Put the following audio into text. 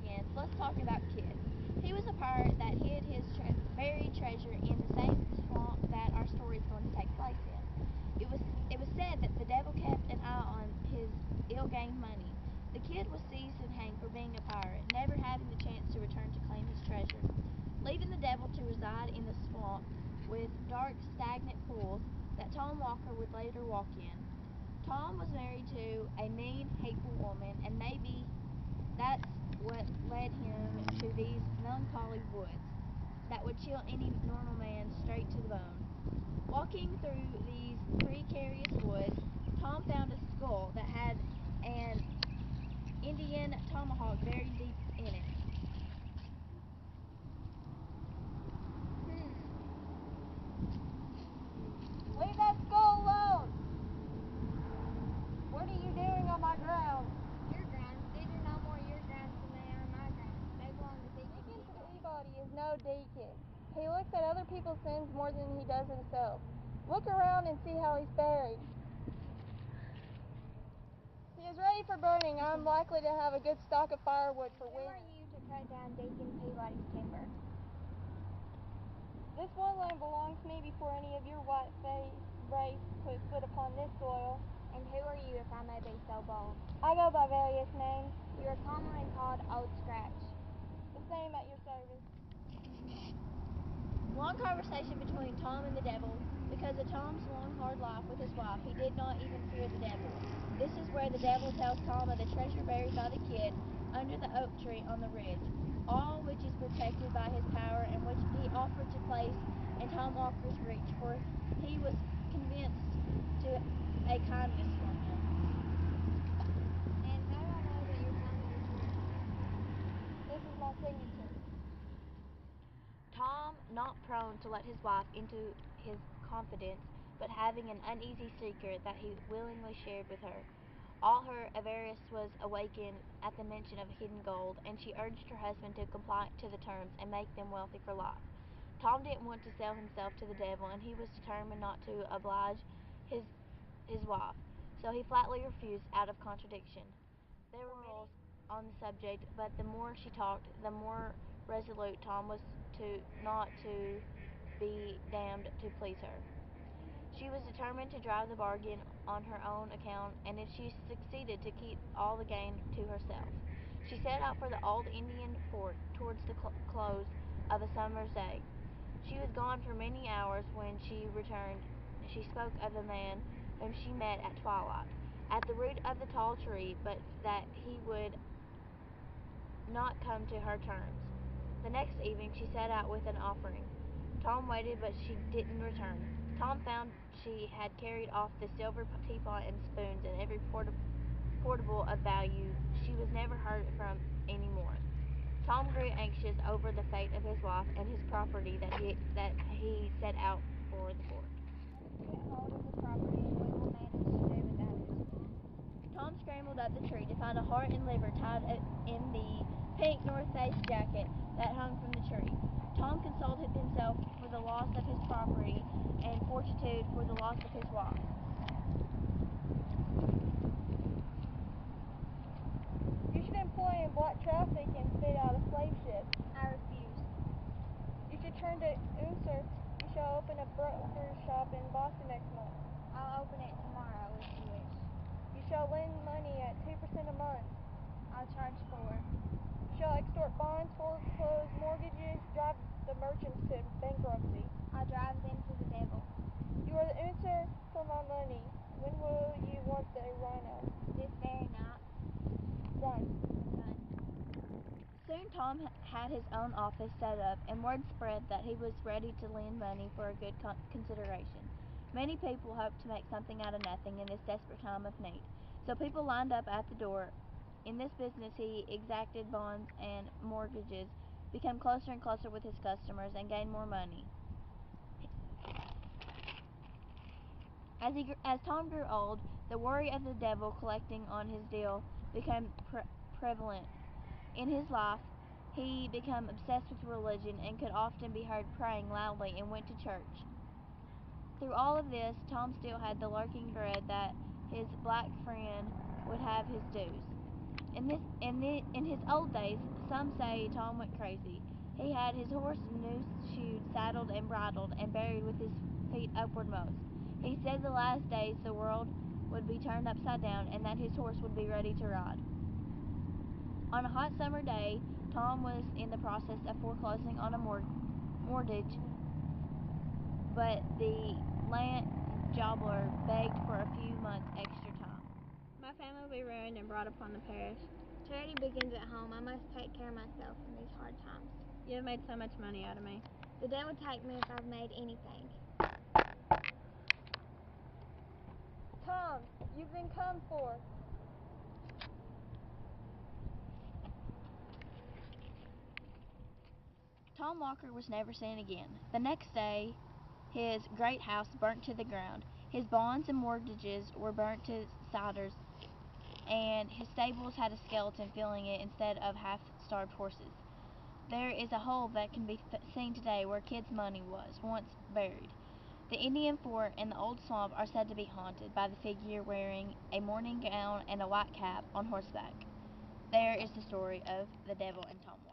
begins, let's talk about Kidd. He was a pirate that hid his buried treasure in the same swamp that our story is going to take place in. It was said that the devil kept an eye on his ill-gained money. The Kidd was seized and hanged for being a pirate, never having the chance to return to claim his treasure. Leaving the devil to reside in the swamp with dark, stagnant pools that Tom Walker would later walk in. Tom was married to a mean, hateful woman, and maybe that's what led him to these melancholy woods that would chill any normal man straight to the bone. Walking through these precarious woods, Tom found a skull that had an Indian tomahawk buried deep in it. Leave that skull alone! What are you doing on my ground? Your grounds. These are no more your grounds than they are my grounds. They belong to Deacon Deacon Peabody. Peabody is no deacon. He looks at other people's sins more than he does himself. Look around and see how he's buried. He is ready for burning. I'm likely to have a good stock of firewood for Who are winter. you to cut down Deacon Peabody's timber? This woodland belongs to me before any of your white-faced race put foot upon this soil. And who are you, if I may be so bold? I go by various names. You are commonly called Old Scratch. The same at your service. Long conversation between Tom and the devil. Because of Tom's long, hard life with his wife, he did not even fear the devil. This is where the devil tells Tom of the treasure buried by the Kidd under the oak tree on the ridge, all which is protected by his power and which he offered to place in Tom Walker's reach, for he was convinced to a kindness from him. And how do I know that you're telling me the truth? This is my signature. Tom, not prone to let his wife into his confidence, but having an uneasy secret that he willingly shared with her. All her avarice was awakened at the mention of hidden gold, and she urged her husband to comply to the terms and make them wealthy for life. Tom didn't want to sell himself to the devil, and he was determined not to oblige his wife, so he flatly refused out of contradiction. There were many on the subject, but the more she talked, the more resolute Tom was not to be damned to please her. She was determined to drive the bargain on her own account, and if she succeeded, to keep all the gain to herself. She set out for the old Indian fort towards the close of a summer's day. She was gone for many hours. When she returned, she spoke of the man whom she met at twilight, at the root of the tall tree, but that he would not come to her terms. The next evening she set out with an offering. Tom waited, but she didn't return. Tom found she had carried off the silver teapot and spoons and every portable of value. She was never heard from any more. Tom grew anxious over the fate of his wife and his property that he set out for the fort. Get hold of the property and we will manage to do without it. Tom scrambled up the tree to find a heart and liver tied in the pink North Face jacket that hung from the tree. Tom consoled himself for the loss of his property and fortitude for the loss of his wife. You should employ in black traffic instead of a slave ship. I refuse. You should turn to Unser. You shall open a broker's shop in Boston next month. I'll open it tomorrow if you wish. You shall lend money at 2% a month. I'll charge 4. You shall extort bonds, foreclose mortgages, drive the merchants to bankruptcy. I'll drive them to the devil. You are the Unser for my money. When will you want the rhino? This very night. Done. Soon Tom had his own office set up, and word spread that he was ready to lend money for a good consideration. Many people hoped to make something out of nothing in this desperate time of need, so people lined up at the door. In this business he exacted bonds and mortgages, became closer and closer with his customers, and gained more money. As Tom grew old, the worry of the devil collecting on his deal became prevalent. In his life, he became obsessed with religion and could often be heard praying loudly and went to church. Through all of this, Tom still had the lurking dread that his black friend would have his dues. In his old days, some say Tom went crazy. He had his horse noose shoed, saddled and bridled, and buried with his feet uppermost. He said the last days the world would be turned upside down, and that his horse would be ready to ride. On a hot summer day, Tom was in the process of foreclosing on a mortgage, but the land jobbler begged for a few months extra time. My family will be ruined and brought upon the parish. Charity begins at home. I must take care of myself in these hard times. You have made so much money out of me. The debt would take me if I've made anything. Tom, you've been come for. Tom Walker was never seen again. The next day, his great house burnt to the ground. His bonds and mortgages were burnt to cinders, and his stables had a skeleton filling it instead of half-starved horses. There is a hole that can be seen today where Kid's money was once buried. The Indian fort and the old swamp are said to be haunted by the figure wearing a morning gown and a white cap on horseback. There is the story of the devil and Tom Walker.